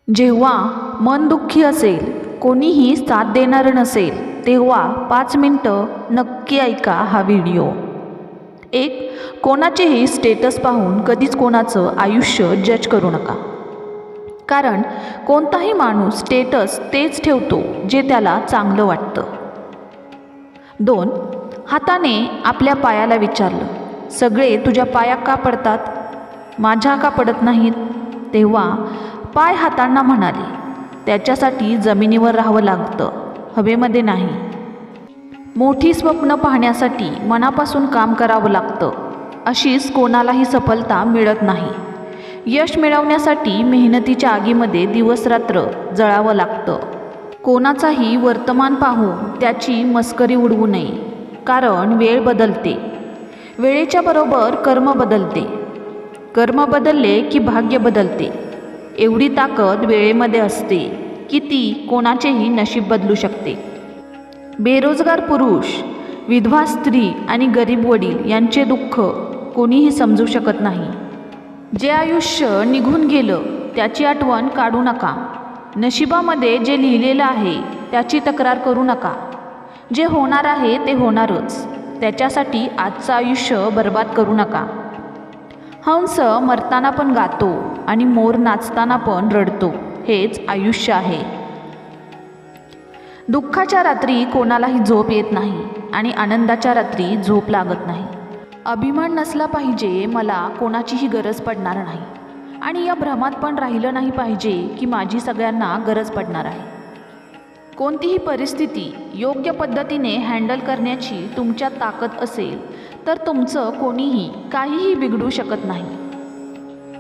जेव्हा मन दुःखी असेल, कोणीही साथ देणारं नसेल, तेव्हा 5 मिनटं नक्की ऐका हा व्हिडिओ. कोणाचेही स्टेटस पाहून कधीच कोणाचं आयुष्य जज करू नका. कारण कोणताही माणूस स्टेटस तेच ठेवतो जे त्याला चांगलं वाटतं. 2. हाताने आपल्या पायाला विचारलं, सगळे तुझ्या पाया का पडतात, माझ्या का पडत नाहीत? तेव्हा पाय हातांना म्हणाले, त्याच्यासाठी जमिनीवर राहावं लागतं, हवेमध्ये नाही. मोठी स्वप्न पाहण्यासाठी मनापासून काम करावं लागतं. अशीच कोणालाही सफलता मिळत नाही. यश मिळवण्यासाठी मेहनतीच्या आगीमध्ये दिवसरात्र जळावं लागतं. कोणाचाही वर्तमान पाहून त्याची मस्करी उडवू नये. कारण वेळ बदलते, वेळेच्या बरोबर कर्म बदलते. कर्म बदलले की भाग्य बदलते. एवढी ताकद वेळेमध्ये असते की ती कोणाचेही नशीब बदलू शकते. बेरोजगार पुरुष, विधवा स्त्री आणि गरीब वडील यांचे दुःख कोणीही समजू शकत नाही. जे आयुष्य निघून गेलं त्याची आठवण काढू नका. नशिबामध्ये जे लिहिलेलं आहे त्याची तक्रार करू नका. जे होणार आहे ते होणारच, त्याच्यासाठी आजचं आयुष्य बर्बाद करू नका. हंस मरताना पण गातो आणि मोर नाचताना पण रडतो, हेच आयुष्य आहे. दुःखाच्या रात्री कोणालाही झोप येत नाही आणि आनंदाच्या रात्री झोप लागत नाही. अभिमान नसला पाहिजे मला कोणाचीही गरज पडणार नाही, आणि या भ्रमात पण राहिलं नाही पाहिजे की माझी सगळ्यांना गरज पडणार आहे. कोणतीही परिस्थिती योग्य पद्धतीने हँडल करण्याची तुमच्यात ताकद असेल तर तुमचं कोणीही काहीही बिघडू शकत नाही.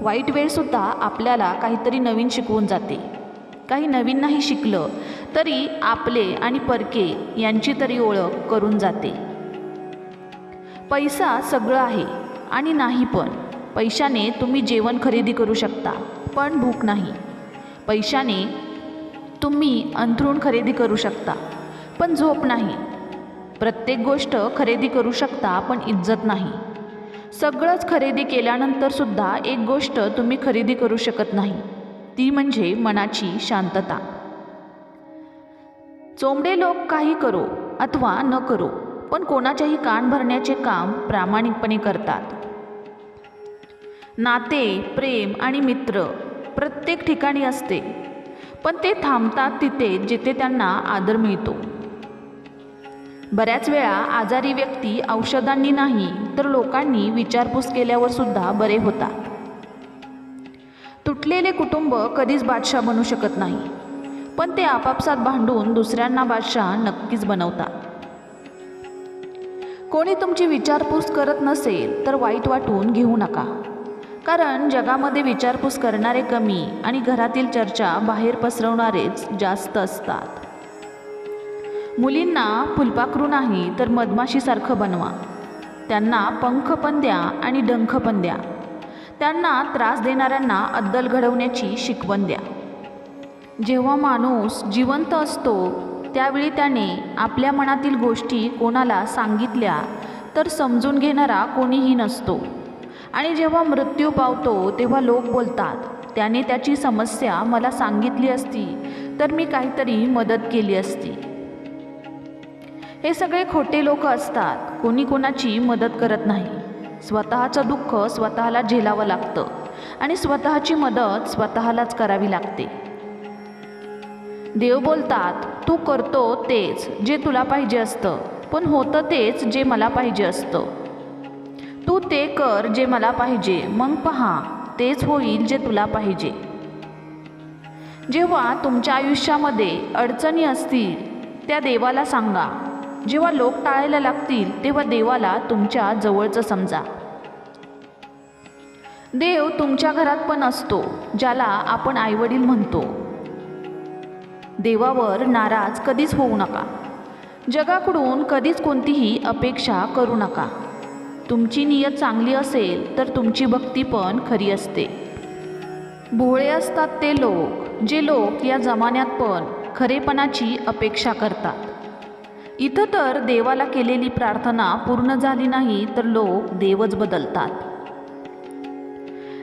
वाईट वेळसुद्धा आपल्याला काहीतरी नवीन शिकवून जाते. काही नवीन नाही शिकलं तरी आपले आणि परके यांची तरी ओळख करून जाते. पैसा सगळं आहे आणि नाही पण. पैशाने तुम्ही जेवण खरेदी करू शकता पण भूक नाही. पैशाने तुम्ही अंथरूण खरेदी करू शकता पण झोप नाही. प्रत्येक गोष्ट खरेदी करू शकता पण इज्जत नाही. सगळंच खरेदी केल्यानंतर सुद्धा एक गोष्ट तुम्ही खरेदी करू शकत नाही, ती म्हणजे मनाची शांतता. चोंबडे लोक काही करो अथवा न करो पण कोणाच्याही कान भरण्याचे काम प्रामाणिकपणे करतात. नाते, प्रेम आणि मित्र प्रत्येक ठिकाणी असते, पण ते थांबतात तिथे जिथे त्यांना आदर मिळतो. बऱ्याच वेळा आजारी व्यक्ती औषधांनी नाही तर लोकांनी विचारपूस केल्यावर सुद्धा बरे होतात. तुटलेले कुटुंब कधीच बादशाह बनू शकत नाही, पण ते आपापसात भांडून दुसऱ्यांना बादशाह नक्कीच बनवतात. कोणी तुमची विचारपूस करत नसेल तर वाईट वाटून घेऊ नका. कारण जगामध्ये विचारपूस करणारे कमी आणि घरातील चर्चा बाहेर पसरवणारेच जास्त असतात. मुलींना फुलपाखरू नाही तर मधमाशीसारखं बनवा. त्यांना पंख पण द्या आणि डंख पण द्या. त्यांना त्रास देणाऱ्यांना अद्दल घडवण्याची शिकवण द्या. जेव्हा माणूस जिवंत असतो त्यावेळी त्याने आपल्या मनातील गोष्टी कोणाला सांगितल्या तर समजून घेणारा कोणीही नसतो. आणि जेव्हा मृत्यू पावतो तेव्हा लोक बोलतात, त्याने त्याची समस्या मला सांगितली असती तर मी काहीतरी मदत केली असती. हे सगळे खोटे लोक असतात. कोणी कोणाची मदत करत नाही. स्वतःचं दुःख स्वतःला झेलावं लागतं आणि स्वतःची मदत स्वतःलाच करावी लागते. देव बोलतात, तू करतो तेच जे तुला पाहिजे असतं, पण होतं तेच जे मला पाहिजे असतं. तू ते कर जे मला पाहिजे, मग पहा तेच होईल जे तुला पाहिजे. जेव्हा तुमच्या आयुष्यामध्ये अडचणी असतील त्या देवाला सांगा. जेव्हा लोक टाळायला लागतील तेव्हा देवाला तुमच्या जवळचं समजा. देव तुमच्या घरात पण असतो, ज्याला आपण आईवडील म्हणतो. देवावर नाराज कधीच होऊ नका. जगाकडून कधीच कोणतीही अपेक्षा करू नका. तुमची नियत चांगली असेल तर तुमची भक्ती पण खरी असते. भोळे असतात ते लोक जे लोक या जमान्यात पण खरेपणाची अपेक्षा करतात. इथं तर देवाला केलेली प्रार्थना पूर्ण झाली नाही तर लोक देवच बदलतात.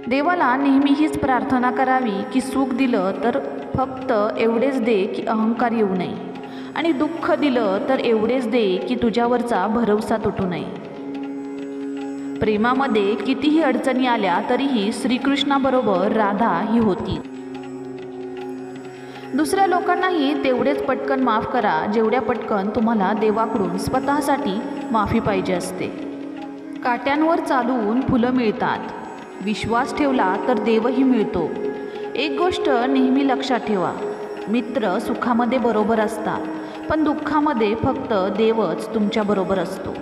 देवाला नेहमी हीच प्रार्थना करावी की सुख दिलं तर फक्त एवढेच दे की अहंकार येऊ नये, आणि दुःख दिलं तर एवढेच दे की तुझ्यावरचा भरवसा तुटू नये. प्रेमामध्ये कितीही अडचणी आल्या तरीही श्रीकृष्णाबरोबर राधा ही होती. दुसऱ्या लोकांनाही तेवढेच पटकन माफ करा जेवढ्या पटकन तुम्हाला देवाकडून स्वतःसाठी माफी पाहिजे असते. काट्यांवर चालून फुलं मिळतात, विश्वास ठेवला तर देवही मिळतो. एक गोष्ट नेहमी लक्षात ठेवा, मित्र सुखामध्ये बरोबर असतात, पण दुःखामध्ये फक्त देवच तुमच्याबरोबर असतो.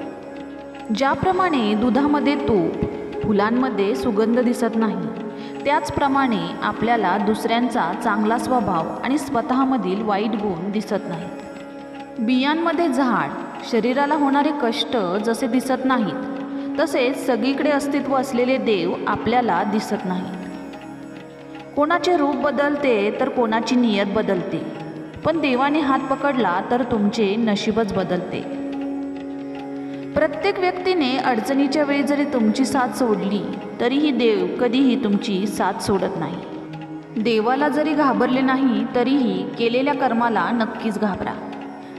ज्याप्रमाणे दुधामध्ये तूप, फुलांमध्ये सुगंध दिसत नाही, त्याचप्रमाणे आपल्याला दुसऱ्यांचा चांगला स्वभाव आणि स्वतःमधील वाईट गुण दिसत नाहीत. बियांमध्ये झाड, शरीराला होणारे कष्ट जसे दिसत नाहीत, तसेच सगळीकडे अस्तित्व असलेले देव आपल्याला दिसत नाहीत. कोणाचे रूप बदलते तर कोणाची नियत बदलते, पण देवाने हात पकडला तर तुमचे नशीबच बदलते. प्रत्येक व्यक्तीने अडचणीच्या वेळी जरी तुमची साथ सोडली तरीही देव कधीही तुमची साथ सोडत नाही. देवाला जरी घाबरले नाही तरीही केलेल्या कर्माला नक्कीच घाबरा,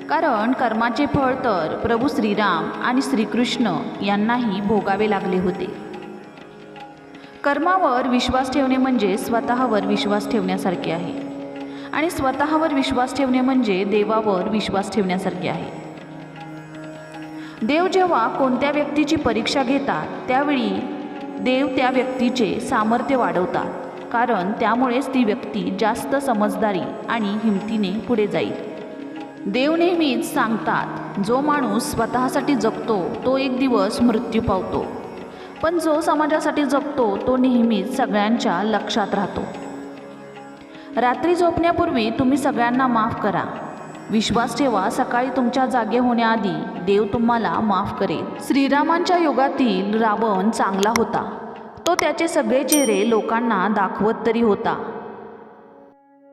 कारण कर्माचे फळ तर प्रभू श्रीराम आणि श्रीकृष्ण यांनाही भोगावे लागले होते. कर्मावर विश्वास ठेवणे म्हणजे स्वतःवर विश्वास ठेवण्यासारखे आहे, आणि स्वतःवर विश्वास ठेवणे म्हणजे देवावर विश्वास ठेवण्यासारखे आहे. देव जेव्हा कोणत्या व्यक्तीची परीक्षा घेतात त्यावेळी देव त्या व्यक्तीचे सामर्थ्य वाढवतात, कारण त्यामुळेच ती व्यक्ती जास्त समजदारी आणि हिमतीने पुढे जाईल. देव नेहमीच सांगतात, जो माणूस स्वतःसाठी जगतो तो एक दिवस मृत्यू पावतो, पण जो समाजासाठी जगतो तो नेहमीच सगळ्यांच्या लक्षात राहतो. रात्री झोपण्यापूर्वी तुम्ही सगळ्यांना माफ करा. विश्वास ठेवा, सकाळी तुमच्या जागे होण्याआधी देव तुम्हाला माफ करेल. श्रीरामांच्या युगातील रावण चांगला होता. तो त्याचे सगळे चेहरे लोकांना दाखवत तरी होता,